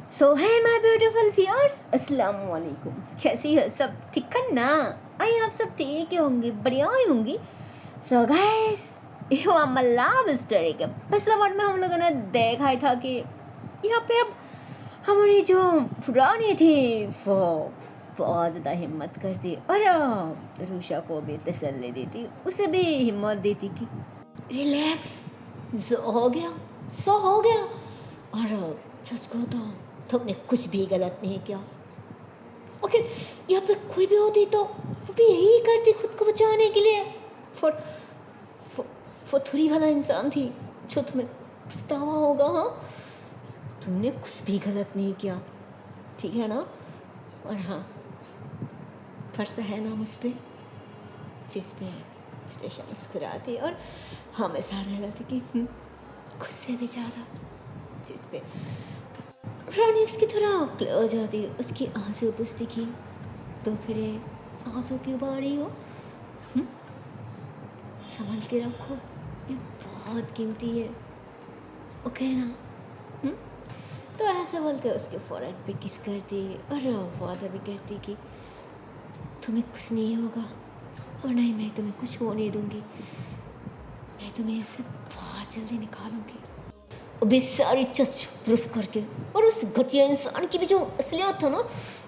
सो है my beautiful viewers, अस्सलाम वालेकुम। कैसी है सब? ठीक है ना? आई आप सब ठीक ही होंगे, बढ़िया ही होंगी। So guys, you are my love story के पिछले पार्ट में हम लोगों ने देखा ही था कि यहाँ पे अब हमारी जो पुरानी थी वो बहुत ज़्यादा हिम्मत करती और रूशा को भी तसल्ली देती, उसे भी हिम्मत देती कि रिलैक्स, सो हो गया, सो हो गया। और सच को तो तुमने कुछ भी गलत नहीं किया। अगर यहाँ पे कोई भी होती तो वो भी यही करती खुद को बचाने के लिए। फॉर फथुरी वाला इंसान थी जो तुम्हें पछतावा होगा। हाँ, तुमने कुछ भी गलत नहीं किया, ठीक है ना? और हाँ, फर्ज है ना मुझ पर, जिस पे त्रिशा मुस्कुराती और हमें सारे रहते कि खुद से भी ज़्यादा, जिस पे रानी इसकी तरह क्लोज होती, उसकी आंसू पुछती की तो फिर आंसू क्यों बारी हो? संभल के रखो, ये बहुत कीमती है, ओके ना? तो ऐसे बोलते उसके फोरहेड पे किस करती और वादा भी करती कि तुम्हें कुछ नहीं होगा और नहीं मैं तुम्हें कुछ होने दूंगी, मैं तुम्हें इससे बहुत जल्दी निकालूंगी, भी सारी चच प्रूफ करके। और उस घटिया इंसान की भी जो असलियत था ना,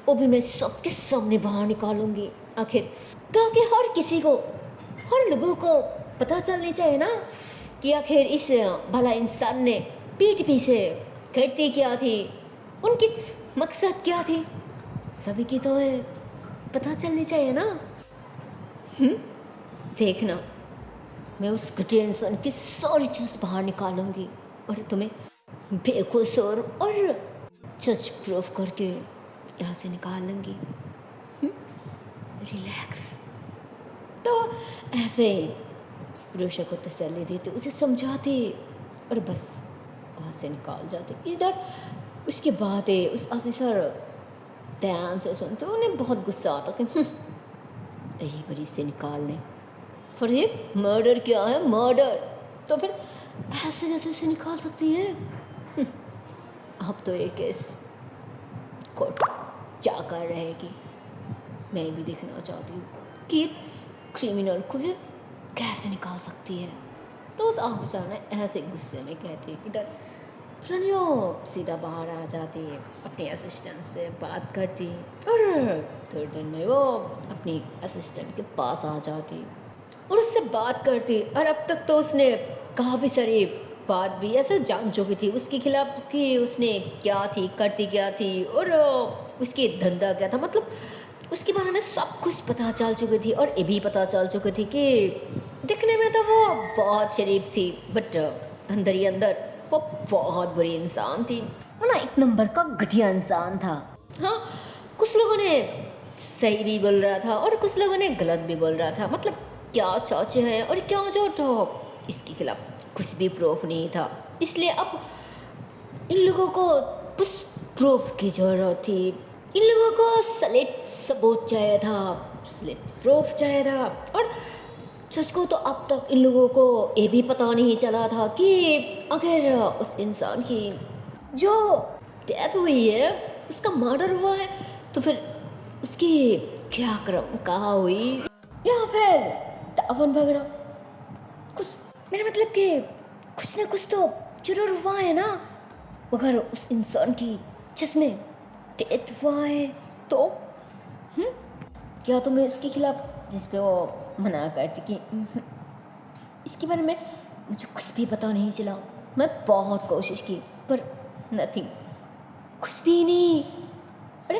वो भी मैं सबके सामने बाहर निकालूंगी। आखिर क्योंकि हर किसी को, हर लोगों को पता चलनी चाहिए ना कि आखिर इस भला इंसान ने पीठ पीछे करती क्या थी, उनकी मकसद क्या थी, सभी की तो है पता चलनी चाहिए ना। देखना, मैं उस घटिया इंसान की सारी चीज़ बाहर निकालूंगी और तुम्हें बेकसूर और सच प्रूफ करके यहाँ से निकाल लूँगी। रिलैक्स। तो ऐसे रूशा को तसल्ली देते, उसे समझाते और बस वहाँ से निकाल जाते। इधर उसकी बातें उस ऑफिसर ध्यान से सुनते, उन्हें बहुत गुस्सा आता कि यही बड़ी से निकाल लें, फिर ये मर्डर क्या है, मर्डर तो फिर ऐसे कैसे से निकाल सकती है? अब तो ये केस कोर्ट जाकर रहेगी। मैं भी देखना चाहती हूँ कि एक क्रिमिनल को भी कैसे निकाल सकती है। तो उस ऑफिसर ने ऐसे गुस्से में कहती, इधर रनियो सीधा बाहर आ जाती, अपनी असिस्टेंट से बात करती और थोड़ी देर में वो अपनी असिस्टेंट के पास आ जाती और उससे बात करती। और अब तक तो उसने काफ़ी सारी बात भी ऐसे जान चुकी थी उसके खिलाफ कि उसने क्या थी, करती क्या थी और उसकी धंधा क्या था, मतलब उसके बारे में सब कुछ पता चल चुकी थी। और ये भी पता चल चुकी थी कि दिखने में तो वो बहुत शरीफ थी, बट अंदर ही अंदर वो बहुत बुरी इंसान थी, वो ना एक नंबर का घटिया इंसान था। हाँ, कुछ लोगों ने सही भी बोल रहा था और कुछ लोगों ने गलत भी बोल रहा था, मतलब क्या सच है और क्या झूठ हो, इसके खिलाफ कुछ भी प्रूफ नहीं था। इसलिए अब इन लोगों को कुछ प्रूफ की जरूरत थी, इन लोगों को सलिट सबूत चाहिए था, सलिट प्रूफ चाहिए था। और सच को तो अब तक इन लोगों को ये भी पता नहीं चला था कि अगर उस इंसान की जो डेथ हुई है, उसका मर्डर हुआ है, तो फिर उसकी क्रियाक्रम कहाँ हुई या फिर दाफन वगैरह कुछ, मेरा मतलब कि कुछ ना कुछ तो जरूर हुआ है ना। अगर उस इंसान की जिसमें डेथ हुआ है तो क्या तुम्हें इसके खिलाफ, जिस पे वो मना करती कि इसके बारे में मुझे कुछ भी पता नहीं चला, मैं बहुत कोशिश की पर नथिंग, कुछ भी नहीं। अरे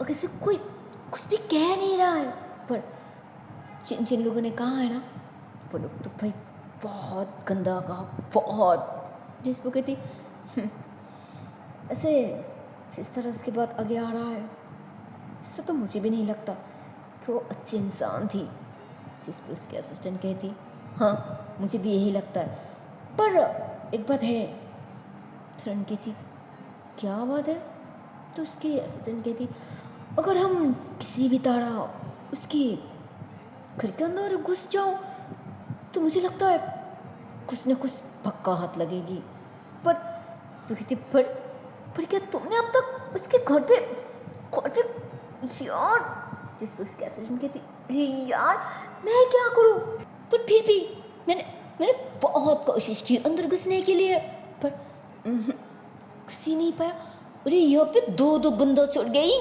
अगर से कोई कुछ भी कह नहीं रहा है, पर जिन जिन लोगों ने कहा है ना, वो लोग तो भाई बहुत गंदा कहा, बहुत, जिस पर कहती ऐसे जिस तरह उसके बाद आगे आ रहा है, इससे तो मुझे भी नहीं लगता कि वो अच्छी इंसान थी। जिस पे उसके असिस्टेंट कहती, हाँ मुझे भी यही लगता है, पर एक बात है। फ्रेंड कहती, क्या बात है? तो उसकी असिस्टेंट कहती, अगर हम किसी भी तरह उसकी घर के अंदर घुस जाओ तो मुझे लगता है कुछ न कुछ पक्का हाथ लगेगी। पर तो कहती, पर पर क्या तुमने अब तक उसके घर पे यार, जिस पर उसके असिस्टेंट कहती, अरे यार मैं क्या करूं, पर फिर भी मैंने मैंने बहुत कोशिश की अंदर घुसने के लिए, पर घुस ही नहीं पाया। अरे यहाँ पे दो दो बंदा छोड़ गई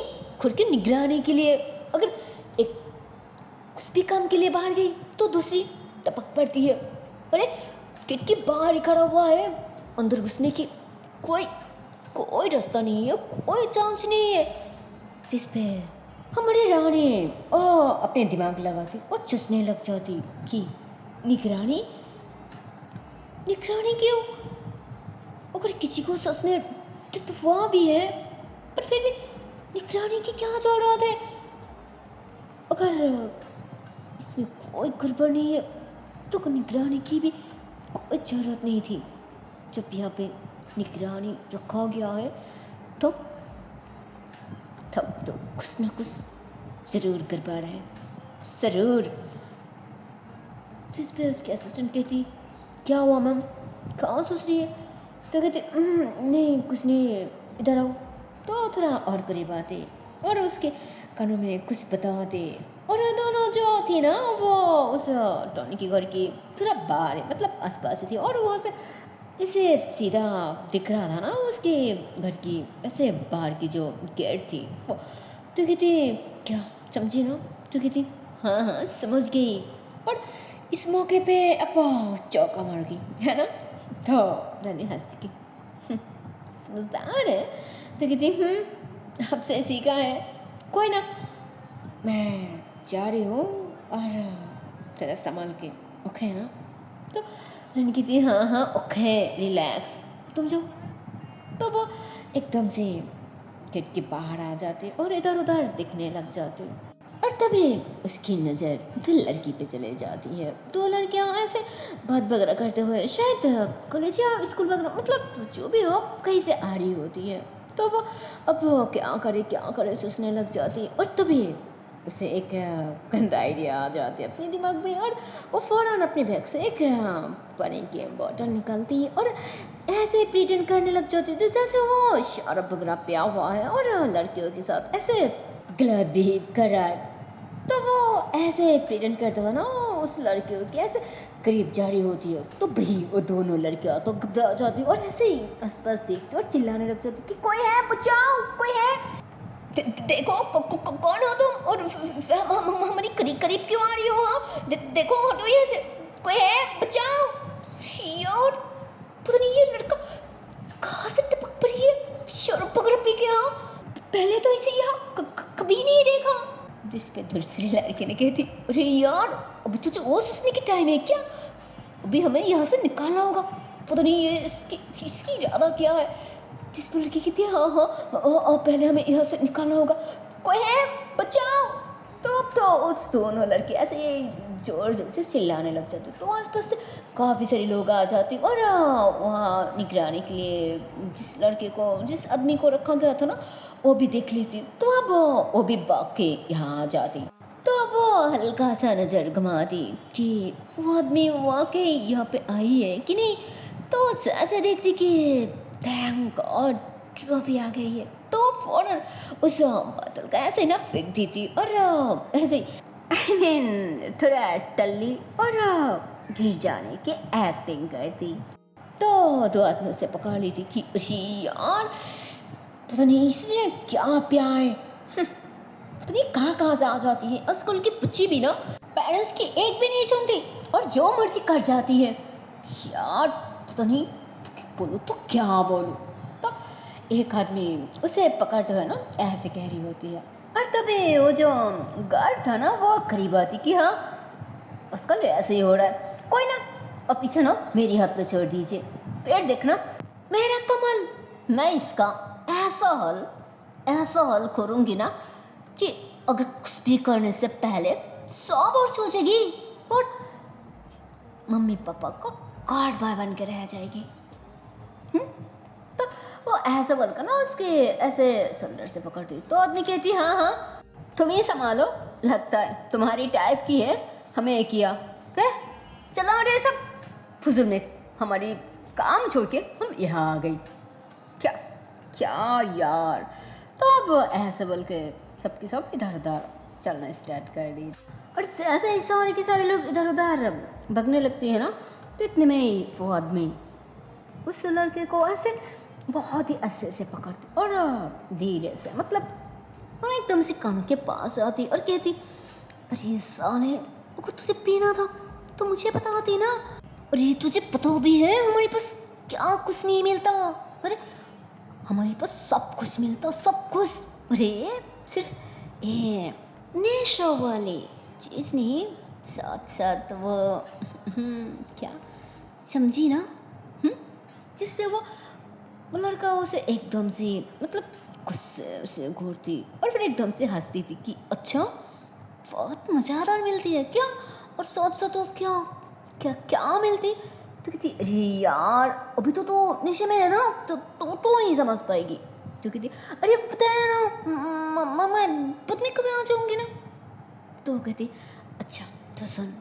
खुद की निगरानी के लिए, अगर एक कुछ भी काम के लिए बाहर गई तो दूसरी टपक पड़ती है। अरे गेट के बाहर ही खड़ा हुआ है, अंदर घुसने की कोई रास्ता नहीं है, कोई चांस नहीं है। जिस पे हमारी रानी अपने दिमाग लगाती और चुसने लग जाती कि निगरानी क्यों, अगर किसी को सच में तो वहाँ भी है, पर फिर भी निगरानी की क्या जरूरत है, अगर इसमें कोई गड़बड़ नहीं है तो निगरानी की भी कोई जरूरत नहीं थी। जब यहाँ पे निगरानी रखा गया है तब तो कुछ न कुछ ज़रूर गड़बड़ है, ज़रूर। जिस पे उसकी असिस्टेंट कहती, क्या हुआ मैम, कहाँ सोच रही है, तो कहती नहीं कुछ नहीं, इधर आओ। तो थोड़ा और करीब आते और उसके कानों में कुछ बताते, और दोनों जो थी ना वो उस टॉनी के घर की थोड़ा बाहर है, मतलब आसपास थी, और वो इसे सीधा दिख रहा था ना उसके घर की ऐसे बाहर की जो गेट थी। तो कहती क्या समझी ना, तो कहती हाँ समझ गई, और इस मौके पे अब चौका मार गई है ना। तो रानी हंसती की समझदार है, तो कहती आपसे सीखा है, कोई ना मैं जा रही हूँ और तेरा संभाल के, ओके ना। तो रानी कहती हाँ ओके रिलैक्स, तुम जाओ। तो वो एकदम से गेट के बाहर आ जाते और इधर उधर दिखने लग जाते, और तभी उसकी नज़र दो लड़की पे चले जाती है। दो लड़कियाँ ऐसे बात वगैरह करते हुए शायद कॉलेज या स्कूल वगैरह, मतलब जो भी हो कहीं से आ रही होती है। तो वो अब क्या करे सोचने लग जाती, और तभी उसे एक गंदा आइडिया आ जाती है अपने दिमाग में, और वो फ़ौरन अपने बैग से एक पानी की बोतल निकालती है और ऐसे प्रिटेंड करने लग जाती है जैसे वो शराब वगैरह पिया हुआ है और लड़कियों के साथ ऐसे गलत बिहेव कर रहा है। तो वो ऐसे प्रिटेंड करते हुए ना उस लड़कियों की ऐसे करीब जा रही होती है, तो भाई वो दोनों लड़कियाँ तो घबरा जाती और ऐसे ही आसपास देखती और चिल्लाने लग जाती कि कोई है बचाओ, कोई है, देखो कौन हो तुम, और हमारी करीब क्यों आ रही हो, हाँ देखो हटो ये से, कोई है बचाओ। यार पता नहीं ये लड़का कहाँ से टपक पड़ी है, शराब वगैरह पी के, हाँ पहले तो इसे यहाँ कभी नहीं देखा। जिस पे दूसरी लड़की ने कहती अरे यार अभी तुझे वो सोचने की टाइम है क्या, अभी हमें यहाँ से निकालना होगा, पता नहीं ये इसकी इरादा क्या है। जिस पर लड़की कहती है हाँ पहले हमें यहाँ से निकालना होगा, कोई है बचाओ। तो अब तो उस दोनों लड़के ऐसे जोर जोर से चिल्लाने लग जाते, तो आसपास से काफ़ी सारे लोग आ जाते और वहाँ निगरानी के लिए जिस आदमी को रखा गया था ना वो भी देख लेती, तो अब वो भी भाग के यहाँ आ जाती। तो अब वो हल्का सा नज़र घुमाती कि वो आदमी वाकई यहाँ पे आई है कि नहीं, तो ऐसे देखती कि थैंक गॉड ट्रॉफी आ गई है, तो फौरन उस बोतल का ऐसे ना फेंक दी थी और ऐसे आई मीन थोड़ा टल्ली और गिर जाने की एक्टिंग करती। तो दो आदमियों से पकड़ ली थी कि उसी यार पता नहीं इसने क्या पिया है, पता नहीं कहाँ से आ जाती है। आजकल की बच्ची भी ना पेरेंट्स की एक भी नहीं सुनती और जो मर्जी कर जाती है, यार पता नहीं बोलूँ तो क्या बोलूँ। तो एक आदमी उसे पकड़ते हुए ना ऐसे कह रही होती है, और तभी वो जो गार्ड था ना वो करीब आती कि हाँ उसका ऐसे ही हो रहा है, कोई ना अब पीछे ना मेरी हाथ पे छोड़ दीजिए, फिर देखना मेरा कमल, मैं इसका ऐसा हल करूँगी ना कि अगर कुछ भी करने से पहले 100 बार सोचेगी और मम्मी पापा को गार्ड बॉय बन के रह जाएगी। तो वो ऐसा बोलकर ना उसके ऐसे शोल्डर से पकड़ती, तो आदमी कहती हाँ तुम ही संभालो, लगता है तुम्हारी टाइप की है, हमें किया चला रे सब फुजुल में, हमारी काम छोड़ के हम यहाँ आ गई, क्या क्या यार। तो अब ऐसे बोल के सबकी सब इधर उधर चलना स्टार्ट कर दी, और ऐसे ही सारे के सारे लोग इधर उधर भगने लगते हैं ना। तो इतने में ही वो आदमी उस लड़के को ऐसे बहुत ही अच्छे से पकड़ती और धीरे से, मतलब और एकदम से कानों के पास आती और कहती, अरे साले, अगर तुझे पीना था तो मुझे बताती ना। अरे तुझे पता भी है हमारे पास क्या कुछ नहीं मिलता। अरे हमारे पास सब कुछ मिलता, सब कुछ। अरे सिर्फ ये नेशा वाली चीज़ नहीं, साथ साथ वो क्या, समझी ना? जिस पे वो लड़का उसे एकदम से, मतलब गुस्से से घूरती और फिर एकदम से हंसती थी कि अच्छा बहुत मज़ेदार मिलती है क्या, और साथ साथ वो क्या क्या क्या मिलती। तो कहती, अरे यार अभी तो नशे में है ना, तो नहीं समझ पाएगी। तो कहती, अरे पता है ना मैं बाद में कभी आ जाऊँगी ना। तो कहती, अच्छा तो सुन,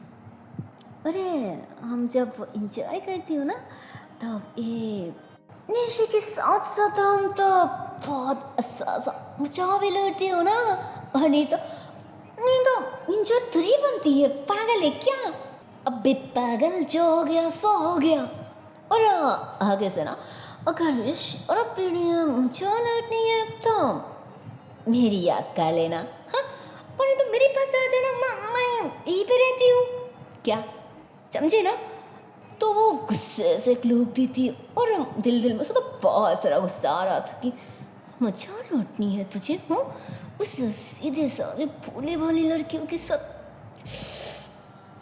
अरे हम जब इंजॉय करती हो ना, तब ये नशे के साथ साथ हम तो बहुत अच्छा सा मजा भी लेते हो ना। और नहीं तो इंजॉय थोड़ी बनती है, पागल है क्या। अबे पागल, जो हो गया सो हो गया। और आगे से ना, अगर और पीढ़ी मजा लौटनी है तो मेरी याद कर लेना, हाँ। और नहीं तो मेरे पास आ जाना, मैं यहीं पे रहती हूँ क्या, समझे ना। तो वो गुस्से से एक लोग दी थी और दिल में उसको तो बहुत सारा गुस्सा आ रहा था कि मजा लौटनी है तुझे, हो उस सीधे सारे भोले भाले लड़कियों के साथ।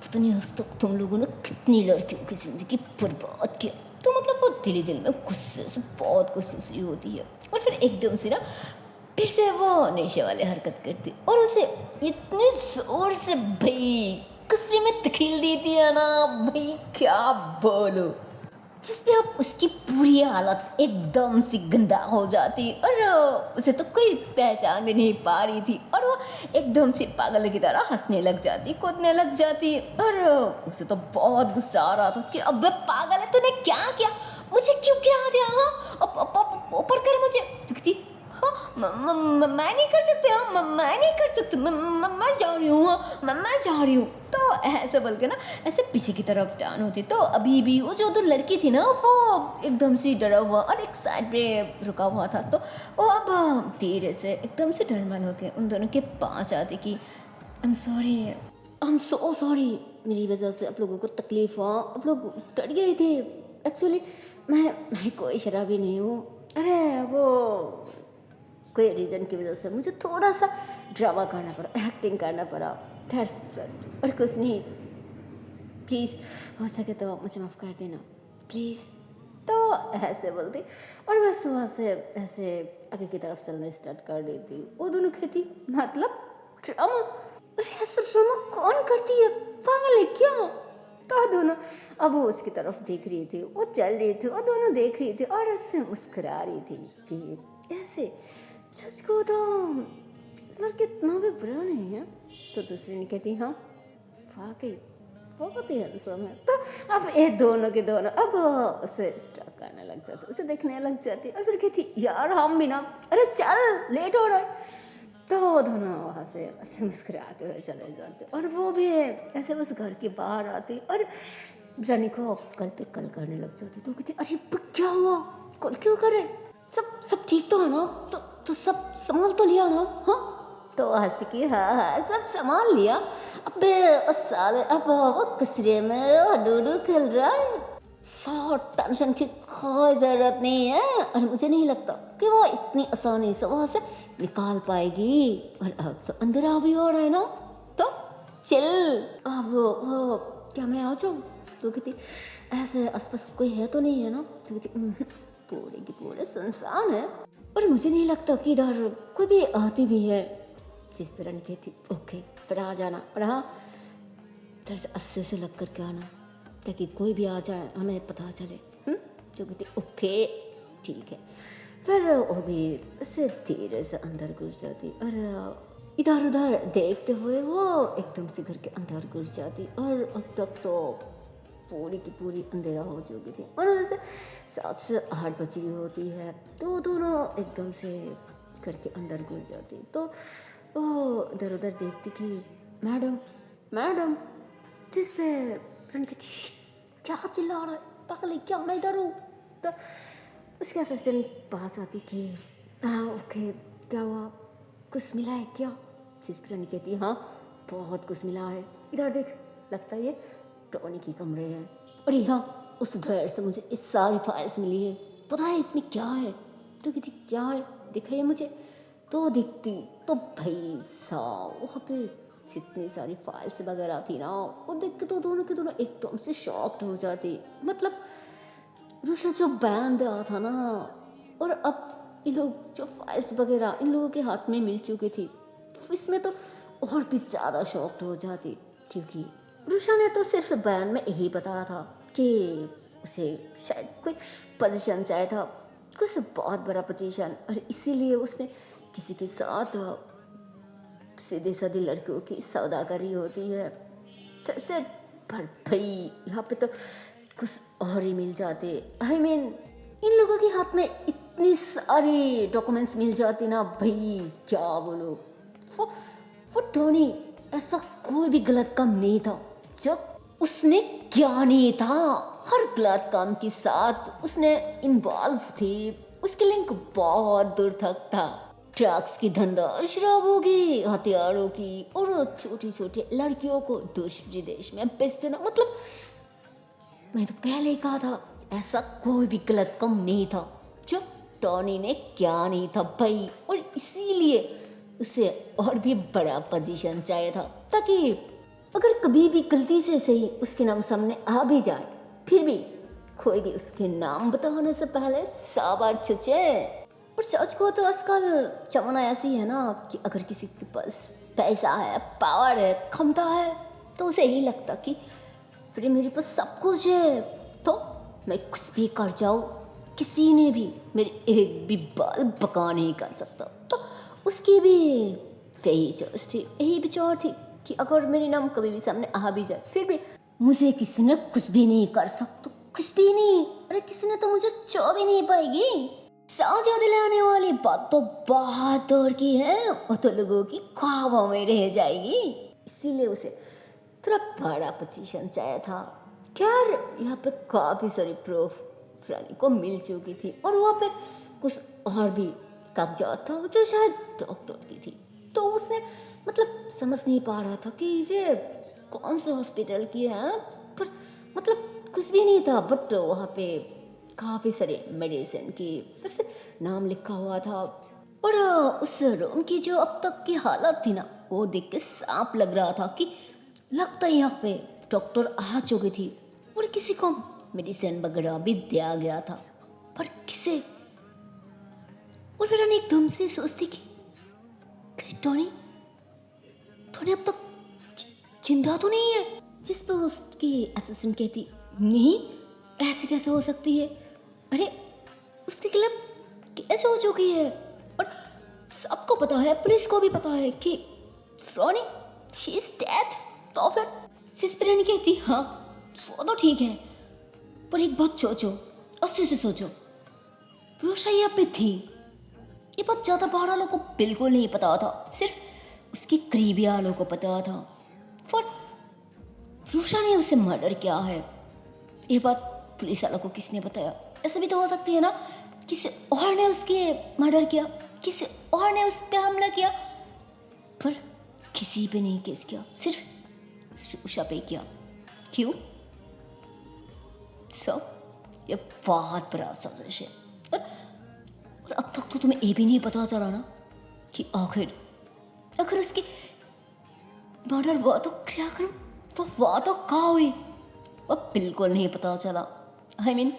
पता नहीं आज तक तुम लोगों ने कितनी लड़कियों की ज़िंदगी बर्बाद किया। तो मतलब वो दिल में गुस्से से, बहुत गुस्से से होती है। और फिर एकदम से ना फिर से वो नशे वाली हरकत करती और उसे इतने जोर से भाई कचरे में धकेल देती है ना, भाई क्या बोलो, जिसपे अब उसकी पूरी हालत एकदम से गंदा हो जाती और उसे तो कोई पहचान भी नहीं पा रही थी। और वो एकदम से पागल की तरह हंसने लग जाती, कूदने लग जाती। और उसे तो बहुत गुस्सा आ रहा था कि अबे पागल है, तूने क्या किया, मुझे क्यों गिरा दिया, हाँ ऊपर कर मुझे। दिखती, हाँ मैं नहीं कर सकती, हाँ मैं नहीं कर सकती, मैं जा रही हूँ, हाँ मैं जा रही हूँ। तो ऐसे बोल के ना ऐसे पीछे की तरफ टर्न होती। तो अभी भी वो जो उधर लड़की थी ना, वो एकदम से डरा हुआ और एक साइड पे रुका हुआ था। तो वो अब धीरे से एकदम से डरमल होके उन दोनों के पास आती कि आई एम सो सॉरी, मेरी वजह से आप लोगों को तकलीफ हुआ, आप लोग डर गए थे। एक्चुअली मैं कोई शराबी नहीं हूँ। अरे वो कोई रीज़न की वजह से मुझे थोड़ा सा ड्रामा करना पड़ा, एक्टिंग करना पड़ा, दैट्स सर, और कुछ नहीं। प्लीज़ हो सके तो मुझे माफ़ कर देना प्लीज़। तो ऐसे बोलती और बस वहाँ से ऐसे आगे की तरफ चलना स्टार्ट कर देती। वो दोनों कहती, मतलब ड्रामा, अरे ऐसा ड्रामा कौन करती है, पागल है क्या। तो दोनों अब वो उसकी तरफ देख रही थी, वो चल रही थी और दोनों देख रही थी और ऐसे मुस्कुरा रही थी कि ऐसे को तो लड़के इतना भी बुरा नहीं है। तो दूसरी ने कहती, हाँ वाकई बहुत ही हैंडसम है। तो अब ये दोनों के दोनों अब उसे स्टॉक करने लग जाते, उसे देखने लग जाती और फिर कहती, यार हम भी ना, अरे चल लेट हो रहा है। तो दोनों वहाँ से ऐसे मुस्कुराते हुए चले जाते और वो भी ऐसे उस घर के बाहर आती और रानी को कल पे कल करने लग जाती। तो कहती, अरे क्या हुआ, कल क्यों करे, सब ठीक तो है ना, तो सब संभाल तो लिया ना, हाँ। तो हंसती कि हाँ सब संभाल लिया। अबे साले अब वो कचरे में हडूडू खेल रहा है, सौ टेंशन की कोई ज़रूरत नहीं है। और मुझे नहीं लगता कि वो इतनी आसानी से वहाँ से निकाल पाएगी। और अब तो अंधेरा भी हो रहा है ना, तो चिल, अब वो क्या मैं आ जाऊँ। तो कहती, ऐसे आसपास कोई है तो नहीं है ना। तो कहती, पूरे की पूरे संसार है और मुझे नहीं लगता कि इधर कोई भी आती भी है। जिस पर रानी कहती, ओके फिर आ जाना, और हाँ तरह अस्से से लग करके आना ताकि कोई भी आ जाए हमें पता चले। तो कहती, ओके ठीक है। फिर वो भी उससे धीरे से अंदर घुस जाती और इधर उधर देखते हुए वो एकदम से घर के अंदर घुस जाती। और अब तक तो पूरी की पूरी अंधेरा हो चुकी थी और जैसे 7 से 8 बज रही होती है तो दोनों एकदम से घर के अंदर घुस जाती। तो वो इधर उधर देखती कि मैडम मैडम, जिस पे फ्रेंड कहती क्या चिल्ला रहा है, पागल है क्या, मैं इधर हूँ। तो उसके असिस्टेंट पास आती कि हाँ ओके, क्या हुआ, कुछ मिला है क्या। जिस फ्रेंड कहती हाँ बहुत कुछ मिला है, इधर देख, लगता है ये टॉनी की कमरे हैं। और यहाँ उस ड्रायर से मुझे इस सारी फाइल्स मिली है, पता है इसमें क्या है। तो कहती क्या है, दिखाइए मुझे। तो दिखती तो भाई साहब वहाँ पे जितनी सारी फाइल्स वगैरह थी ना, वो देख के तो दोनों के दोनों एकदम से शॉक्ड हो जाती। मतलब रुशा जो बैन दिया था ना, और अब इन लोग जो फाइल्स वगैरह इन लोगों के हाथ में मिल चुकी थी, इसमें तो और भी ज़्यादा शॉक्ड हो जाती। क्योंकि रुशा ने तो सिर्फ बयान में यही बताया था कि उसे शायद कोई पोजीशन चाहिए था, कुछ बहुत बड़ा पोजीशन, और इसीलिए उसने किसी के साथ सीधे साधे लड़कियों की सौदागरी होती है। जैसे पर भाई यहाँ पे तो कुछ और ही मिल जाते। आई मीन इन लोगों के हाथ में इतनी सारी डॉक्यूमेंट्स मिल जाती ना भाई, क्या बोलो। वो टोनी ऐसा कोई भी गलत काम नहीं था जब उसने क्या नहीं था, हर गलत काम के साथ उसने इन्वॉल्व थी। उसकी लिंक बहुत दूर तक था, ड्रग्स की धंधा, शराबों की, हथियारों की, और छोटी छोटी लड़कियों को दूसरे देश में बेच देना। मतलब मैं तो पहले ही कहा था ऐसा कोई भी गलत काम नहीं था जो टॉनी ने क्या नहीं था भाई। और इसीलिए उसे और भी बड़ा पोजीशन चाहिए था, ताकि अगर कभी भी गलती से सही उसके नाम सामने आ भी जाए, फिर भी कोई भी उसके नाम बताने से पहले 100 बार सोचे। और सच को तो आजकल जमाना ऐसी है ना कि अगर किसी के पास पैसा है, पावर है, क्षमता है, तो उसे यही लगता कि फिर मेरे पास सब कुछ है तो मैं कुछ भी कर जाऊँ, किसी ने भी मेरे एक भी बाल बका नहीं कर सकता। तो उसकी भी यही चॉइस थी, यही विचार थी कि अगर मेरे नाम कभी भी सामने आ भी जाए, फिर भी मुझे किसी ने कुछ भी नहीं कर सकता, कुछ भी नहीं। अरे किसी ने तो मुझे छू भी नहीं पाएगी। साजा दिलाने वाली बात तो बहुत दूर की है, वो तो लोगों की ख्वाबों में रह जाएगी। इसीलिए उसे थोड़ा बड़ा पोजीशन चाहिए था। खैर यहाँ पे काफ़ी सारी प्रूफ फ्रानी को मिल चुकी थी, और वहाँ पे कुछ और भी कागजात था जो शायद डॉक्टर की थी। तो उसने मतलब समझ नहीं पा रहा था कि ये कौन से हॉस्पिटल की है, पर मतलब कुछ भी नहीं था। बट वहाँ पे काफ़ी सारे मेडिसिन की वैसे नाम लिखा हुआ था, और उस रूम की जो अब तक की हालत थी ना, वो देख के साफ लग रहा था कि लगता है यहाँ पे डॉक्टर आ चुकी थी और किसी को मेडिसिन वगैरह भी दिया गया था, पर किसे। और फिर मैंने एकदम से सोचती कि टोनी अब तक जिंदा तो नहीं है। जिस पर उसकी असिस्टेंट कहती नहीं, ऐसे कैसे हो सकती है, अरे उसके खिलाफ कैसे हो चुकी है, और सबको पता है, पुलिस को भी पता है कि टोनी शी इज डेड। तो फिर सिस्परेनी कहती हाँ वो तो ठीक है, पर एक बात सोचो, अच्छे से सोचो, रोशा यहाँ पे थी, ये बात ज़्यादा बाहर वालों को बिल्कुल नहीं पता था, सिर्फ उसके करीबी वालों को पता था। पर रोशा ने उसे मर्डर किया है, ये बात पुलिस वालों को किसने बताया। ऐसा भी तो हो सकती है ना, किसी और ने उसके मर्डर किया, किसी और ने उस पर हमला किया, पर किसी पे नहीं केस किया, सिर्फ रोशा पे किया। क्यों? ये बहुत बड़ा साजिश है। और अब तक तो तुम्हें ये भी नहीं पता चला ना कि आखिर उसकी मर्डर हुआ तो क्या करूं, वो हुआ तो कहाँ हुई, वो बिल्कुल नहीं पता चला। आई मीन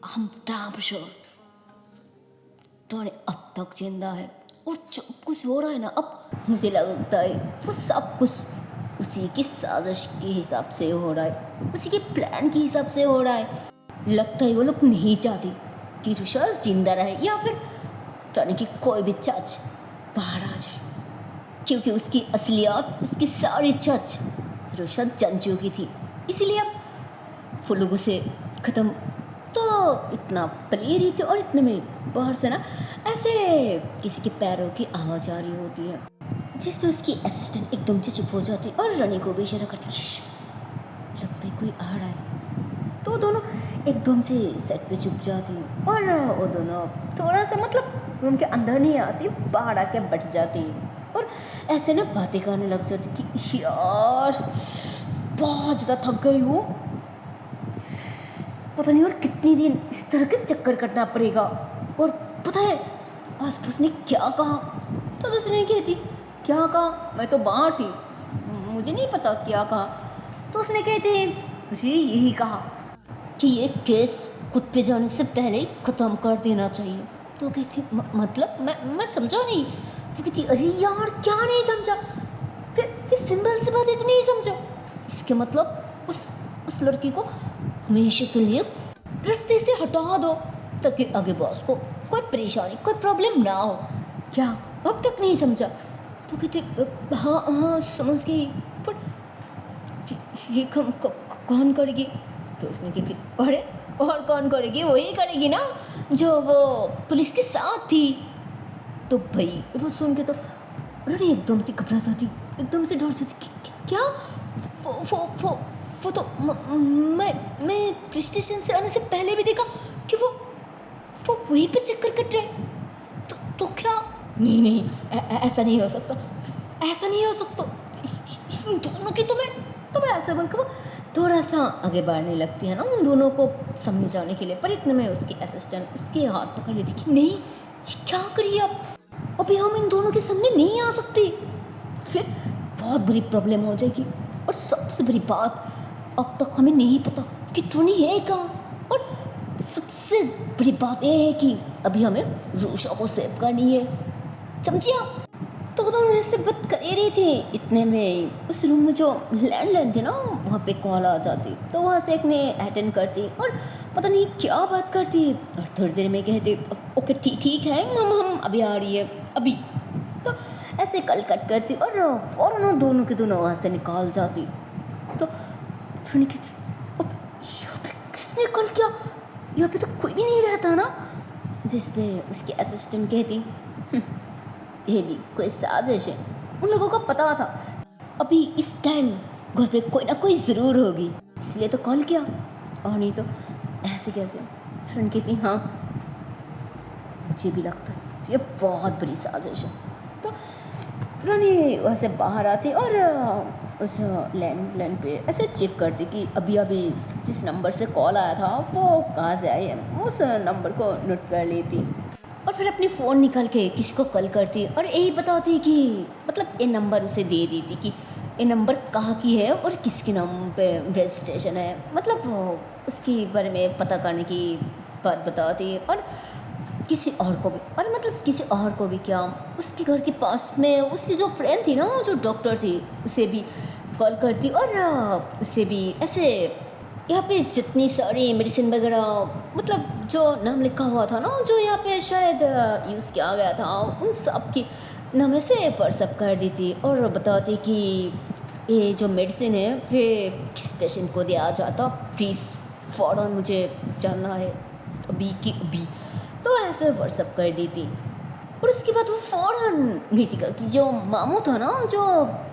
हम डैम श्योर टोनी अब तक जिंदा है, और जो कुछ हो रहा है ना, अब मुझे लगता है वो सब कुछ उसी की साजिश के हिसाब से हो रहा है, उसी के प्लान के हिसाब से हो रहा है। लगता है वो लोग नहीं चाहते कि रोशा जिंदा रहे, या फिर टोनी की कोई भी चच बाहर आ जाए, क्योंकि उसकी असलियत, उसकी सारी चच रुषा जन चुकी थी, इसीलिए अब वो लोगों से ख़त्म। तो इतना पली रही थी और इतने में बाहर से ना ऐसे किसी के पैरों की आवाज़ आ रही होती है, जिस पे उसकी असिस्टेंट एकदम से चुप हो जाती और रनी को भी इशारा करती, लगता है कोई आ रहा है। तो वो दोनों एकदम से सेट पे चुप जाती और वो दोनों थोड़ा सा मतलब रूम के अंदर नहीं आती, बाहर आके बैठ जाती और ऐसे ना बातें करने लग जाती कि यार बहुत ज़्यादा थक गई हूँ, पता नहीं और कितनी दिन इस तरह के चक्कर कटना पड़ेगा। और पता है आस पास ने क्या कहा, तो दूसरे ने कहती क्या कहा, मैं तो बाहर थी, मुझे नहीं पता क्या कहा। तो उसने कहते मुझे यही कहा कि ये केस खुद पे जाने से पहले ही ख़त्म कर देना चाहिए। तो कहती मतलब मैं समझा नहीं। तो कहती अरे यार क्या नहीं समझा, ते सिंपल सी बात इतनी नहीं समझा, इसके मतलब उस लड़की को हमेशा के लिए रास्ते से हटा दो ताकि आगे बॉस को कोई परेशानी कोई प्रॉब्लम ना हो। क्या अब तक नहीं समझा? तो कहते हाँ हाँ समझ गई, पर ये काम कौन करेगी? तो उसने कहती अरे और कौन करेगी, वही करेगी ना जो वो पुलिस के साथ थी। तो भाई वो सुन के तो अरे एकदम से घबरा जाती, एकदम से डर जाती क्या वो तो मैं स्टेशन से आने से पहले भी देखा कि वो वहीं पे चक्कर कट रहा है। तो क्या नहीं ऐसा नहीं हो सकता, ऐसा नहीं हो सकता, इन दोनों की तुम्हें ऐसा बोलकर वो थोड़ा सा आगे बढ़ने लगती है ना उन दोनों को समझाने के लिए। पर इतने में उसकी असिस्टेंट उसके हाथ पकड़ लेती कि नहीं क्या करिए आप, अभी हम इन दोनों के सामने नहीं आ सकते, फिर बहुत बड़ी प्रॉब्लम हो जाएगी। और सबसे बड़ी बात अब तक हमें नहीं पता कि टोनी है कहाँ, और सबसे बड़ी बात यह है कि अभी हमें रूशा को सेव करनी है, समझिए आप। तो दोनों ऐसे बात कर रही थे, इतने में उस रूम में जो लैंडलाइन थे ना वहाँ पे कॉल आ जाती, तो वहाँ से एक ने अटेंड करती और पता नहीं क्या बात करती और थोड़ी देर में कहते ओके ठीक है हम अभी आ रही है अभी। तो ऐसे कल कट करती और फ़ौरन दोनों के दोनों वहाँ से निकाल जाती। तो फिर कहती अब यहाँ पे किसने कॉल किया, यहाँ पे तो कोई भी नहीं रहता ना। जिस पे उसकी असिस्टेंट कहती ये भी कोई साजिश है, उन लोगों को पता था अभी इस टाइम घर पे कोई ना कोई ज़रूर होगी, इसलिए तो कॉल किया, और नहीं तो ऐसे कैसे। फिर कहती हाँ मुझे भी लगता है ये बहुत बड़ी साजिश है। तो रानी वहाँ से बाहर आती और उस लैंडलाइन पे ऐसे चेक करती कि अभी जिस नंबर से कॉल आया था वो कहाँ से आई है, उस नंबर को नोट कर लेती और फिर अपनी फ़ोन निकाल के किसी को कॉल करती और यही बताती कि मतलब ये नंबर उसे दे देती कि ये नंबर कहाँ की है और किसके नाम पे रजिस्ट्रेशन है, मतलब उसके बारे में पता करने की बात बताती। और किसी और को भी, और मतलब किसी और को भी क्या, उसके घर के पास में उसकी जो फ्रेंड थी ना जो डॉक्टर थी उसे भी कॉल करती और उसे भी ऐसे यहाँ पे जितनी सारी मेडिसिन वगैरह मतलब जो नाम लिखा हुआ था ना जो यहाँ पे शायद यूज़ किया गया था उन सब की नाम से व्हाट्सअप कर दी थी और बताती कि ये जो मेडिसिन है वे किस पेशेंट को दिया जाता, प्लीज़ फ़ौरन मुझे जानना है अभी की अभी। तो ऐसे व्हाट्सअप कर दी थी और उसके बाद वो फ़ौरन नीतिका की जो मामू था ना जो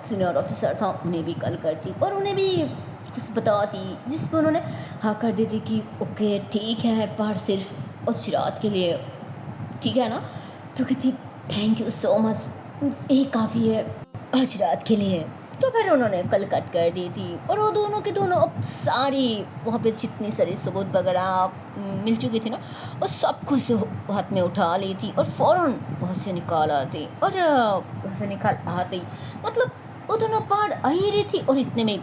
सीनियर ऑफिसर था उन्हें भी कॉल करती और उन्हें भी कुछ बताती, जिसमें उन्होंने हाँ कर दी थी कि ओके ठीक है पर सिर्फ उस रात के लिए, ठीक है ना। तो कहती थैंक यू सो मच, यही काफ़ी है आज रात के लिए। तो फिर उन्होंने कल कट कर दी थी और वो दोनों के दोनों अब सारी वहाँ पे जितनी सारी सबूत वगैरह मिल चुकी थी ना वो सब कुछ हाथ में उठा ली थी और फ़ौरन वहाँ से निकाल आती और वहाँ से निकाल आती मतलब वो दोनों पार आ ही रही थी और इतने में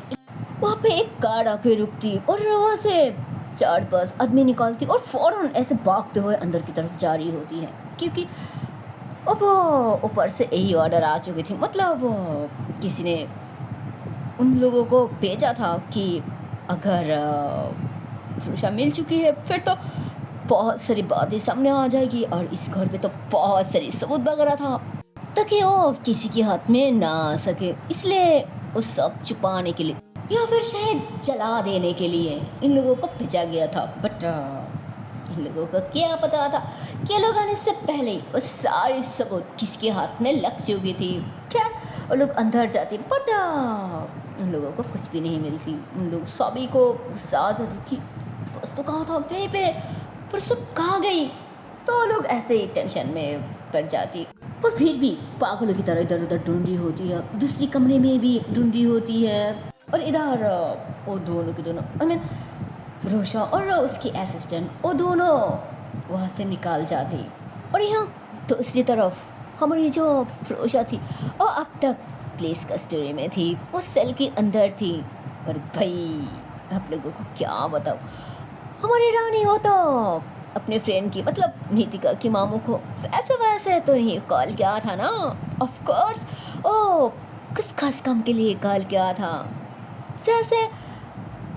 वहाँ पे एक कार आके रुकती और वहाँ से 4-5 आदमी निकालती और फ़ौरन ऐसे भागते हुए अंदर की तरफ जा रही होती है, क्योंकि वो ऊपर से यही ऑर्डर आ चुकी थी, मतलब किसी ने उन लोगों को भेजा था कि अगर रुषा मिल चुकी है फिर तो बहुत सारी बातें सामने आ जाएगी और इस घर पे तो बहुत सारी सबूत वगैरह था ताकि वो किसी के हाथ में ना आ सके, इसलिए वो सब छुपाने के लिए या फिर शायद जला देने के लिए इन लोगों को भेजा गया था। बट इन लोगों को क्या पता था कि ये लोग आने से पहले ही वो सारी सबूत किसके हाथ में लग चुकी थी। खैर वो लोग अंदर जाते बट उन लोगों को कुछ भी नहीं मिलती। उन लोग सभी को गुस्सा आ जाती कि बस तो कहा था वहीं पे, पर सब कहाँ गई। तो वो लोग ऐसे ही टेंशन में पड़ जाती, पर फिर भी पागलों की तरह इधर उधर ढूंढ रही होती है। दूसरी कमरे में भी ढूंढ रही होती है और इधर वो दोनों के दोनों आई मीन रोशा और उसकी असिस्टेंट वो दोनों वहाँ से निकाल जाती। और यहाँ दूसरी तरफ हमारी जो रोशा थी वो अब तक पुलिस कस्टडी में थी, वो सेल के अंदर थी। और भाई आप लोगों को क्या बताओ, हमारी रानी हो तो अपने फ्रेंड की मतलब नीतिका की मामू को वैसे वैसे तो नहीं कॉल किया था ना। ऑफ कोर्स ओ किस खास काम के लिए कॉल किया था, जैसे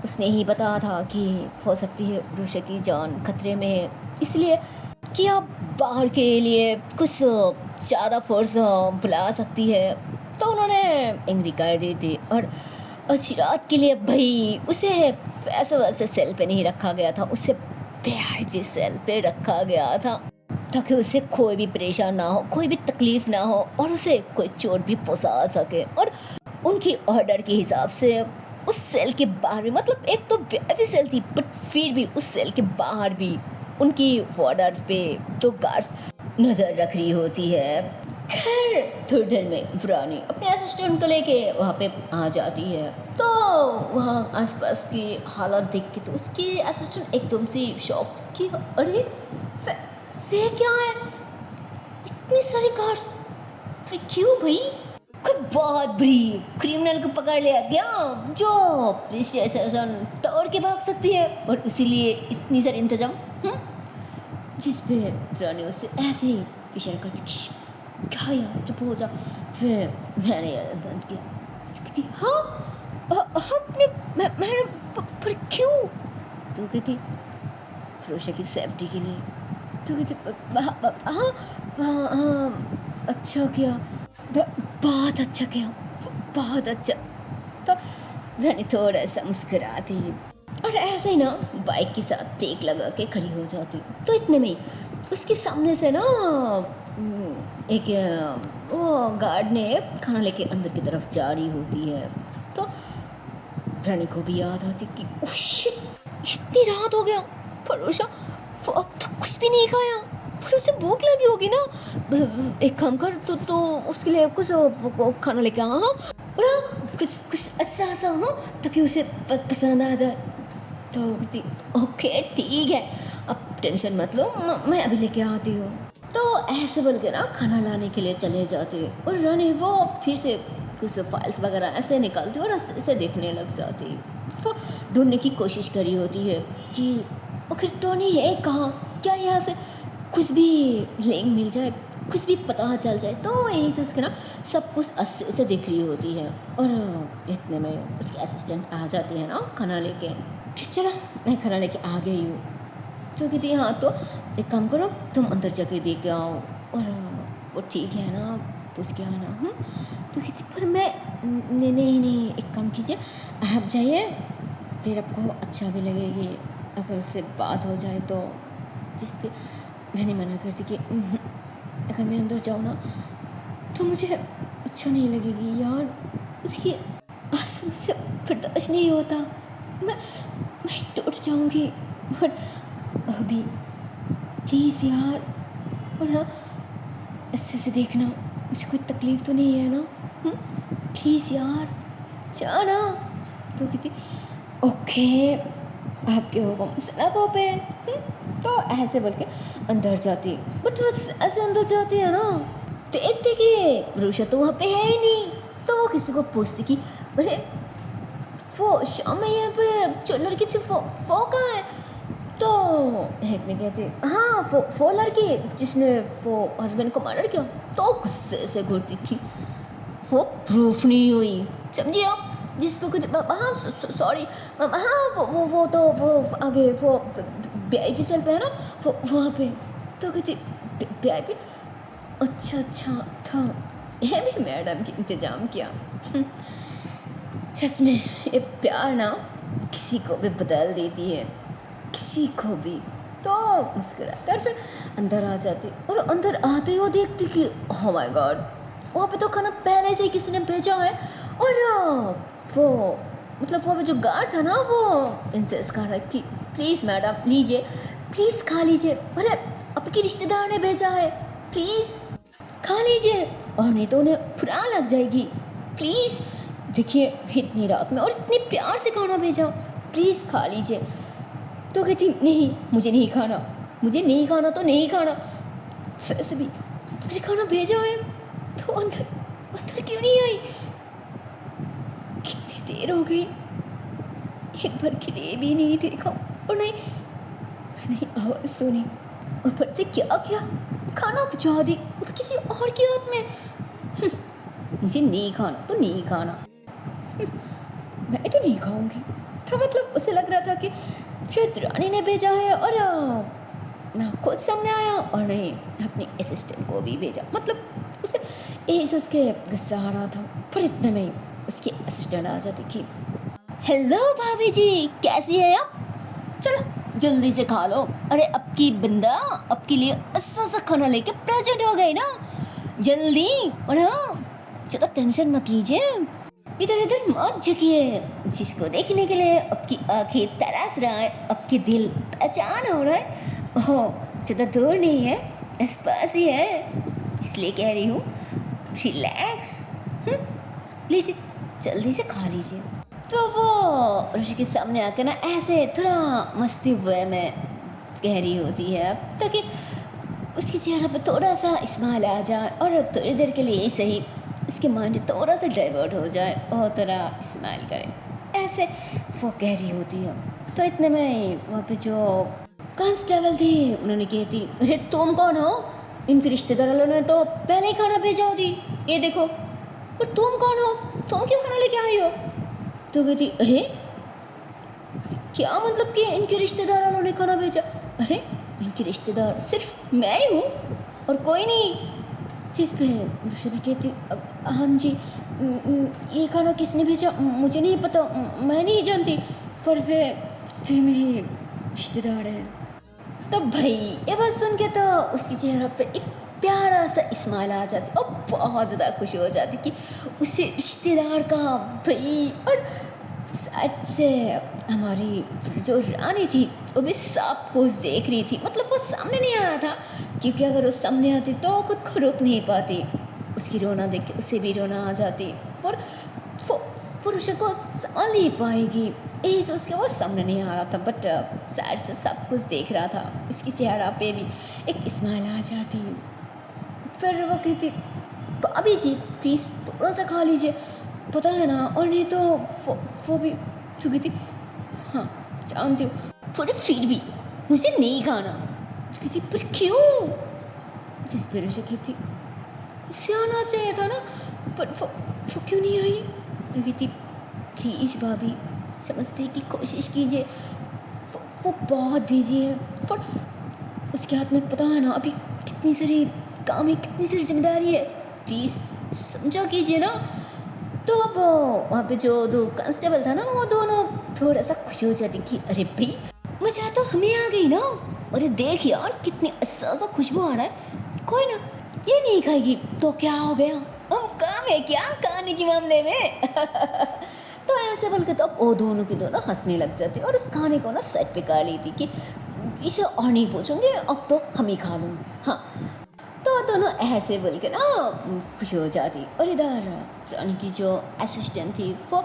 उसने ही बताया था कि हो सकती है रोशा की जान खतरे में है, इसलिए कि आप बाहर के लिए कुछ ज़्यादा फोर्स बुला सकती है। तो उन्होंने एंग्री कर दी थी और चिराग के लिए भाई उसे वैसे वैसे सेल पे नहीं रखा गया था, उसे VIP सेल पे रखा गया था ताकि उसे कोई भी परेशान ना हो, कोई भी तकलीफ ना हो और उसे कोई चोट भी पहुंचा सके। और उनकी ऑर्डर के हिसाब से उस सेल के बाहर भी मतलब एक तो VIP सेल थी बट फिर भी उस सेल के बाहर भी उनकी ऑर्डर पे तो गार्ड्स नज़र रख रही होती है। खैर थोड़ी देर में पुरानी अपने असिस्टेंट को लेके वहाँ पे आ जाती है। तो वहाँ आसपास की हालत देख के तो उसकी असिस्टेंट एकदम से शॉक कि अरे वे क्या है, इतनी सारी कार्स क्यों भाई, कोई बहुत बड़ी क्रिमिनल को पकड़ लिया क्या जो पुलिस स्टेशन तोड़ के भाग सकती है और इसीलिए इतनी सारी इंतजाम। जिस पे रानी उसे ऐसे ही इशारा करती क्या यार चुप हो जा। फिर मैंने यार बंद किया, कहती हाँ अपने मैडम पर क्यों, तो कहती फरोशा की सेफ्टी के लिए। तो कहती हाँ अच्छा किया, बहुत अच्छा किया, बहुत अच्छा। तो रानी थोड़ा सा मुस्कुराती और ऐसे ही ना बाइक के साथ टेक लगा के खड़ी हो जाती। तो इतने में ही उसके सामने से ना एक वो गार्ड ने खाना लेके अंदर की तरफ जा रही होती है। तो रानी को भी याद आती कि शिट इतनी रात हो गया, फरोशा वो अब तक कुछ भी नहीं खाया, पर उसे भूख लगी होगी ना, एक काम कर तो उसके लिए कुछ खाना लेके आ हाँ कुछ अच्छा सा हाँ ताकि उसे पसंद आ जाए। तो ओके ठीक है अब टेंशन मत लो, मैं अभी लेके आती हूँ। तो ऐसे बोल के ना खाना लाने के लिए चले जाते और रानी वो फिर से कुछ फाइल्स वगैरह ऐसे निकालती और ऐसे देखने लग जाती। वो ढूंढने की कोशिश करी होती है कि आखिर टोनी है कहाँ, क्या यहाँ से कुछ भी लिंक मिल जाए, कुछ भी पता चल जाए। तो यही सोच के ना सब कुछ अच्छे से देख रही होती है। और इतने में उसके असिस्टेंट आ जाती है ना खाना लेके कि चलो मैं खाना लेके आ गई हूँ। तो कहती है हाँ तो एक काम करो तुम अंदर जाके देख के आओ। और वो ठीक है ना पूछ के आना। तो कहती पर मैं नहीं एक काम कीजिए आप जाइए, फिर आपको अच्छा भी लगेगी अगर उससे बात हो जाए तो। जिस पे मैंने मना कर दी कि अगर मैं अंदर जाऊँ ना तो मुझे अच्छा नहीं लगेगी यार, उसकी आंसू से बर्दाश्त नहीं होता, मैं टूट जाऊँगी। पर अभी प्लीज़ यार, और हाँ ऐसे से देखना मुझे कोई तकलीफ़ तो नहीं है ना, प्लीज़ यार जाना। तो कहती ओके आपके हुक्म सलाखों पे। तो ऐसे बोल के अंदर जाती। बट वो ऐसे अंदर जाती है ना देखते कि रोशा तो वहाँ पे है ही नहीं। तो वो किसी को पूछती कि अरे वो शाम में यहाँ पे जो लड़की थी वो कहाँ है। तो एक ने कहती हाँ वो लड़की जिसने वो हस्बैंड को मर्डर किया। तो गुस्से से घूरती थी वो प्रूफ नहीं हुई, समझिए आप, जिस पे कुछ हाँ सॉरी हाँ वो तो वो आगे वो VIP सेल पे है ना वो वहाँ पे। तो कहती VIP अच्छा था, ये भी मैडम की इंतज़ाम किया। सच में ये प्यार ना किसी को भी बदल देती है, किसी को भी। तो मुस्कुराते और फिर अंदर आ जाती, और अंदर आते ही वो देखती कि ओह माय गॉड, वहाँ पे तो खाना पहले से ही किसी ने भेजा है। और वो मतलब वो जो गार्ड था ना, वो इंसिस्ट कर रहा है कि प्लीज़ मैडम लीजिए, प्लीज़ खा लीजिए, अरे आपके रिश्तेदार ने भेजा है, प्लीज़ खा लीजिए, और नहीं तो उन्हें बुरा लग जाएगी, प्लीज़ देखिए इतनी रात में और इतने प्यार से खाना भेजा, प्लीज़ खा लीजिए। तो कहती नहीं, मुझे नहीं खाना, मुझे नहीं खाना तो नहीं खाना, वैसे भी मुझे खाना भेजा है तो अंदर अंदर क्यों नहीं आई? कितनी देर हो गई, एक बार के लिए भी नहीं देखा, और नहीं आवाज़ सुनी, ऊपर से क्या क्या खाना पहुँचा दी और किसी और के हाथ में। मुझे नहीं खाना तो नहीं खाना, मैं तो नहीं खाऊंगी। तो मतलब उसे लग रहा था कि शायद रानी ने भेजा है, और ना खुद सामने आया और नहीं अपनी असिस्टेंट को भी भेजा। मतलब उसे यही उसके गुस्सा आ रहा था, पर इतने में ही उसकी असिस्टेंट आ जाती कि हेलो भाभी जी, कैसी है आप? चलो जल्दी से खा लो, अरे आपकी बंदा आपके लिए अच्छा सा खाना लेके प्रेजेंट हो गई ना, जल्दी। और हाँ, ज़्यादा टेंशन मत लीजिए, इधर इधर मत झुकिए, जिसको देखने के लिए आपकी आंखें तरस रहा है, आपके दिल पहचान हो रहा है, ओह ज़्यादा दूर नहीं है, आस पास ही है, इसलिए कह रही हूँ रिलैक्स। लीजिए जल्दी से खा लीजिए। तो वो ऋषि के सामने आकर ना ऐसे थोड़ा मस्ती हुए में कह रही होती है, ताकि उसके चेहरे पर थोड़ा सा स्माइल आ जाए, और थोड़ी देर के लिए ही सही उसके माइंड थोड़ा सा डाइवर्ट हो जाए और थोड़ा स्माइल करे, ऐसे वो कह रही होती है। तो इतने में वहाँ पे जो कांस्टेबल थी उन्होंने कही थी, अरे तुम कौन हो? इनके रिश्तेदार वालों ने तो पहले ही खाना भेजा होती, ये देखो, और तुम कौन हो? तुम क्यों खाना लेके आई हो? तो कहती अरे क्या मतलब कि इनके रिश्तेदार वालों ने खाना भेजा? अरे इनके रिश्तेदार सिर्फ मैं ही हूँ और कोई नहीं। जिस पे ऋषि कहती हाँ जी, ये खाना किसने भेजा मुझे नहीं पता, मैं नहीं जानती, पर वे मेरी रिश्तेदार है। तो भाई ये बात सुन के तो उसके चेहरे पे एक प्यारा सा स्माइल आ जाती और बहुत ज़्यादा खुशी हो जाती कि उसे रिश्तेदार का भाई। और साइड से हमारी जो रानी थी वो भी सब कुछ देख रही थी, मतलब वो सामने नहीं आया था, क्योंकि अगर वो सामने आती तो खुद को रोक नहीं पाती, उसकी रोना देख के उसे भी रोना आ जाती, और वो पुरुष को संभाल नहीं पाएगी, यही सोच के वो सामने नहीं आ रहा था, बट साइड से सब कुछ देख रहा था, इसकी चेहरा पे भी एक स्माइल आ जाती। फिर वो कहती भाभी जी प्लीज़ थोड़ा सा खा लीजिए, पता है ना, और नहीं तो वो भी तो कहती हाँ जानती हूँ, पर फिर भी मुझे नहीं खाना। कहती पर क्यों? जिस पर उसे कहती उसे आना चाहिए था ना, पर वो क्यों नहीं आई? तो कहती प्लीज़ भाभी समझने की कोशिश कीजिए, वो बहुत बिजी है, पर उसके हाथ में पता है ना अभी कितनी सारी काम है, कितनी सारी जिम्मेदारी है, प्लीज़ समझा कीजिए ना। तो अब वहाँ पे जो दो कांस्टेबल था ना, वो दोनों थोड़ा सा खुश हो जाती कि अरे भाई मजा तो हमें आ गई ना, अरे देख यार कितनी अच्छा सा खुशबू आ रहा है, कोई ना ये नहीं खाएगी तो क्या हो गया, हम काम है क्या खाने के मामले में। तो ऐसे बोल के तो अब वो दोनों की दोनों हंसने लग जाती और इस खाने को ना सेट पे कर ली थी कि इसे और नहीं पूछूंगी, अब तो हम ही खा लूँगी। हाँ तो दोनों ऐसे बोल के ना खुश हो जाती, और इधर रानी की जो असिस्टेंट थी वो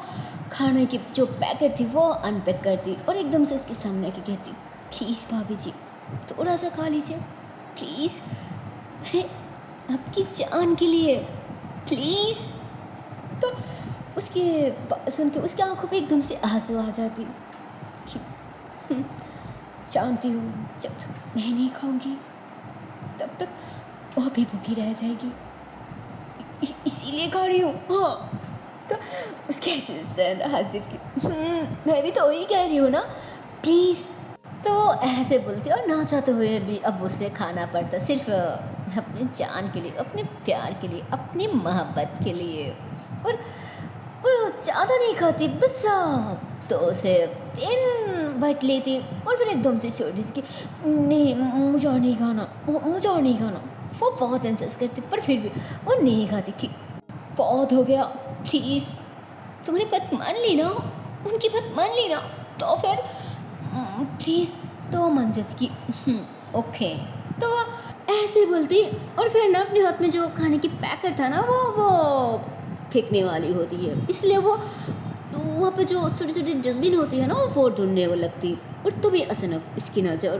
खाने की जो पैकेट थी वो अनपैक करती और एकदम से उसके सामने के कहती प्लीज़ भाभी जी थोड़ा सा खा लीजिए प्लीज़, अरे आपकी जान के लिए प्लीज़। तो उसके सुन के उसकी आंखों पे एकदम से आंसू आ जाती कि जानती हूँ जब तक मैं नहीं खाऊंगी तब तक वो भी भूखी रह जाएगी, इसीलिए खा रही हूँ। हाँ तो उसके असिस्टेंट हंसती थी मैं भी तो वही कह रही हूँ ना प्लीज़। तो ऐसे बोलती और ना चाहते हुए भी अब उसे खाना पड़ता, सिर्फ अपने जान के लिए, अपने प्यार के लिए, अपनी मोहब्बत के लिए। और और ज़्यादा नहीं खाती, बस तो उसे 3 बाइट लेती और फिर एकदम से छोड़ देती कि नहीं मुझे और नहीं खाना, मुझे और नहीं खाना। वो बहुत इंसिस्ट करती पर फिर भी वो नहीं खाती कि बहुत हो गया, प्लीज़ तुम्हारी बात मान ली ना, उनकी बात मान ली ना, तो फिर प्लीज़ तो मान जाती कि ओके। तो ऐसे बोलती और फिर ना अपने हाथ में जो खाने की पैकेट था ना वो फेंकने वाली होती है, इसलिए वो वहाँ पे जो छोटी छोटी डस्टबिन होती है ना वो ढूंढने वो लगती। और तो भी अचानक इसकी नज़र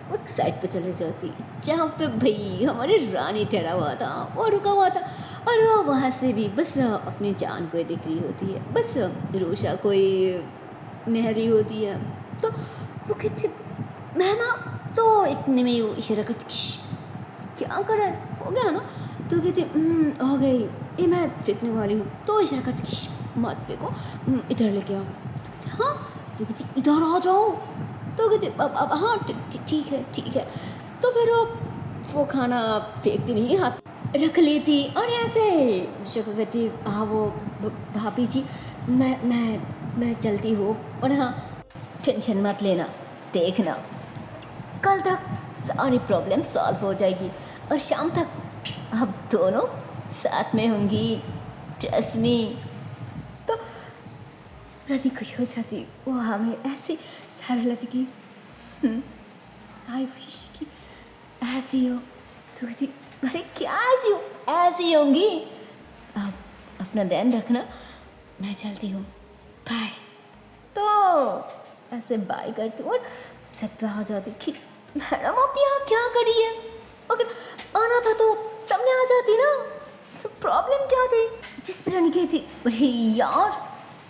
वो एक साइड पे चले जाती जहाँ पे भाई हमारी रानी ठहरा हुआ था, वो रुका हुआ था और वो वहाँ से भी बस अपनी जान को देख रही होती है। बस रोशा कोई नहरी होती है तो वो कहती मैमा, तो इतने में वो इशारा करती क्या कर रहा है, हो गया ना, तो कहती हो गई, ये मैं फेंकने वाली हूँ, तो इशारा करती मत फेंको, इधर लेके आओ। तो कहती हाँ, तो कहती इधर आ जाओ, तो कहती अब हाँ ठीक है ठीक है। तो फिर वो खाना फेंकती नहीं, हाथ रख लेती और ऐसे शक्ल कहती हाँ वो भाभी जी मैं चलती हूँ, और हाँ टेंशन मत लेना, देखना कल तक सारी प्रॉब्लम सॉल्व हो जाएगी और शाम तक अब दोनों साथ में होंगी, ट्रस्ट मी। तो रानी खुश हो जाती, वो हमें ऐसे सारा लगती कि आई विश कि ऐसी हो। तो कहती अरे क्या ऐसी हो, ऐसी होंगी, अब अपना ध्यान रखना, मैं चलती हूँ, बाय। तो ऐसे बाय करती हूँ और छत पे आ जाती कि मैडम आप यहाँ क्या करी है, अगर आना था तो सामने आ जाती ना, इसमें प्रॉब्लम क्या थी। जिस पर रानी कहती अरे यार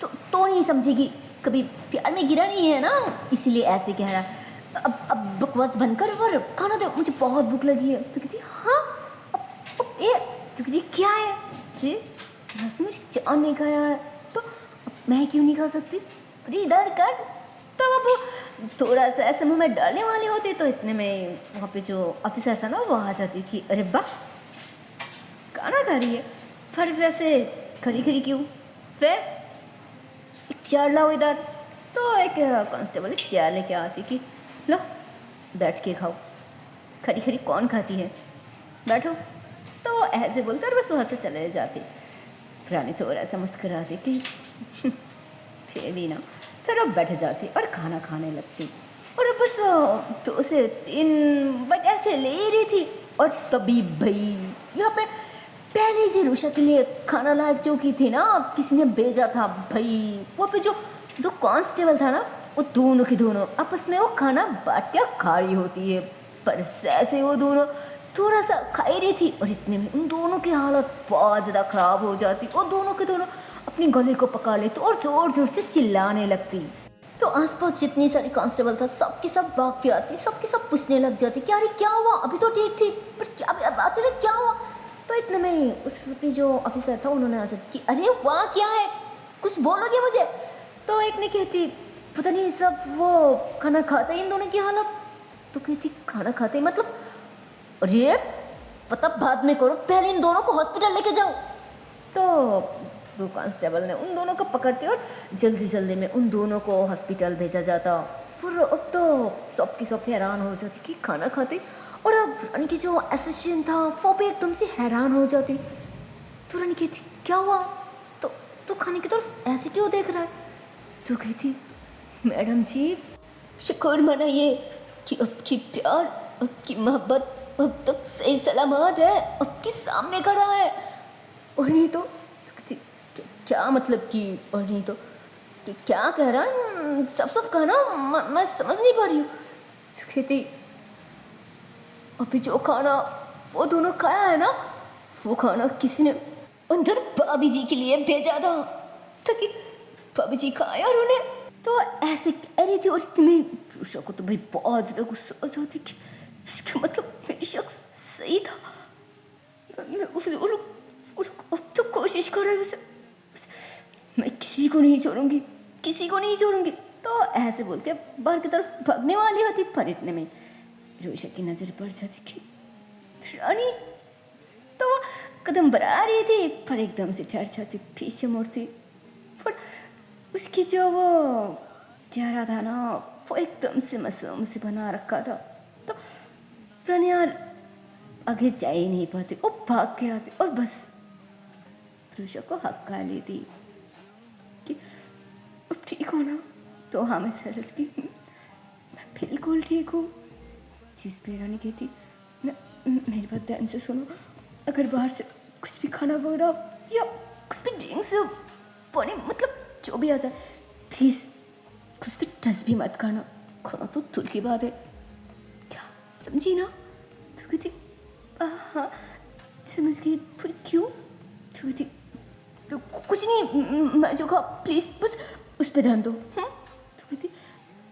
तो नहीं समझेगी, कभी प्यार में गिरा नहीं है ना, इसीलिए ऐसे कह रहा है, अब बकवास बंद कर और खाना दे, मुझे बहुत भूख लगी है। तो कहती हाँ अब ये, तो कहती क्या है, अरे वैसे मेरी जान नहीं खाया है तो अब मैं क्यों नहीं खा सकती, अरे इधर कर। तो अब थोड़ा सा ऐसे मुँह में डालने वाली होती तो इतने में वहाँ पे जो ऑफिसर था ना वो आ जाती थी, अरे वाह खाना खा रही है, फिर वैसे खरी खरी क्यों, फिर चेयर लाओ इधर। तो एक कांस्टेबल चेयर लेके आती कि लो बैठ के खाओ, खरी खरी कौन खाती है, बैठो। तो ऐसे बोलते और बस वहाँ से चले जाती। रानी थोड़ा सा मुस्कुराती थी फिर भी ना, फिर अब बैठ जाती और खाना खाने लगती और बस 2 से 3 बट ऐसे ले रही थी। और तभी भाई यहाँ पे पहले से रुषा के लिए खाना लायक जो की थी ना, किसी ने भेजा था भाई, वो पे जो 2 कांस्टेबल था ना, वो दोनों की दोनों आपस में वो खाना बांट के खा रही होती है। पर जैसे वो दोनों थोड़ा सा खाई रही थी और इतने में उन दोनों की हालत बहुत ज़्यादा ख़राब हो जाती और दोनों के दोनों अपनी गले को पका लेते और ज़ोर ज़ोर से चिल्लाने लगती। तो आसपास जितनी सारी कांस्टेबल था सबकी सब भाग के आती, सबकी सब पूछने लग जाती कि अरे क्या हुआ, अभी तो ठीक थी पर क्या अब अचानक क्या हुआ। तो इतने में उस पे जो ऑफिसर था उन्होंने आ जाती कि अरे वाह क्या है, कुछ बोलोगे मुझे। तो एक ने कहती पता नहीं सब वो खाना खाते ही इन दोनों की हालत। तो कहती खाना खाते ही मतलब, अरे पता बाद में करो, पहले इन दोनों को हॉस्पिटल लेके जाओ। तो 2 कांस्टेबल ने उन दोनों को पकड़ते और जल्दी जल्दी में उन दोनों को हॉस्पिटल भेजा जाता। फिर अब तो सबकी सब हैरान हो जाती कि खाना खाते, और अब रानी की जो असिस्टेंट था वो भी एकदम से हैरान हो जाती। तो रानी कहती क्या हुआ, तो खाने की तरफ ऐसे क्यों देख रहा है। तो कहती मैडम जी शुक्र मनाइए कि आपकी प्यार, आपकी मोहब्बत अब तक सही सलामत है, आपके सामने खड़ा है, और नहीं तो क्या मतलब कि और नहीं तो क्या कह रहा है, सब कहना, मैं समझ नहीं पा रही हूँ। तो कहती अभी जो खाना वो दोनों खाया है ना, वो खाना किसी ने अंदर भाभी जी के लिए भेजा था ताकि भाभी जी खाए और उन्हें। तो ऐसे कह रही थी और इतनी रुषा को तो भाई बहुत ज़्यादा गुस्सा आ जाती कि इसका मतलब मेरी शख्स सही था, अब तो कोशिश कर रहे हैं, मैं किसी को नहीं छोड़ूंगी, किसी को नहीं छोड़ूंगी। तो ऐसे बोल के बाहर की तरफ भागने वाली होती, पर इतने में रुषा की नज़र पड़ जाती कि रानी। तो कदम बढ़ा रही थी पर एकदम से ठहर जाती, पीछे मुड़ती। पर उसकी जो वो चेहरा था ना, वो एकदम से मासूम से बना रखा था। तो प्रणया आगे जा ही नहीं पाती, वो भाग के आती और बस प्रुषा को हक्का लेती कि अब ठीक हो ना? तो हाँ मैं सरल की मैं बिल्कुल ठीक हूँ। जिस पे रानी कहती मेरी बात ध्यान से सुनो, अगर बाहर से कुछ भी खाना वगैरह या कुछ भी ड्रिंक्स पानी मतलब जो भी आ जाए, प्लीज़ कुछ भी टच भी मत करना, खाना तो दूर की बात है। क्या समझी ना? तो कहती हाँ समझ गई। फिर क्यों? तो कहती तो कुछ नहीं, मैं जो कहा प्लीज़ बस उस पर ध्यान दो। तो कहती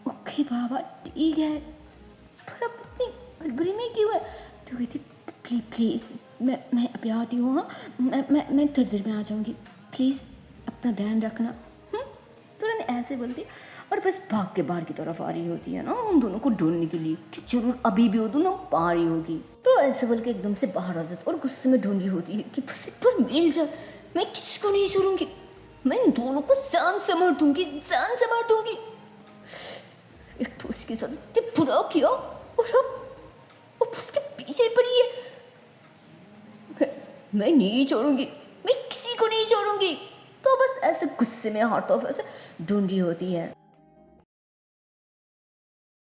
ओके बाबा ठीक है, पर अब इतनी हड़बड़ी में क्यों है? तो कहती प्लीज़ प्लीज़ मैं अभी आती हूँ। हाँ मैं थोड़ी देर में आ जाऊँगी, प्लीज़ अपना ध्यान रखना। तो रानी ऐसे बोलती और बस भाग के बाहर की तरफ आ रही होती है ना उन दोनों को ढूंढने के लिए कि जरूर अभी भी वो दोनों आ रही होगी। तो ऐसे बोल के एकदम से बाहर आ जाती और गुस्से में ढूंढ रही होती है कि बस एक बार मिल जाए, मैं किसको नहीं छोड़ूंगी, मैं इन दोनों को जान से मार दूंगी, जान से मार दूंगी। एक तो उसके साथ इतने बुरा किया और अब उसके पीछे पड़ी है। मैं नहीं छोड़ूंगी, मैं किसी को नहीं छोड़ूंगी। तो बस ऐसे गुस्से में हाथों ऐसे ढूंढ रही होती है।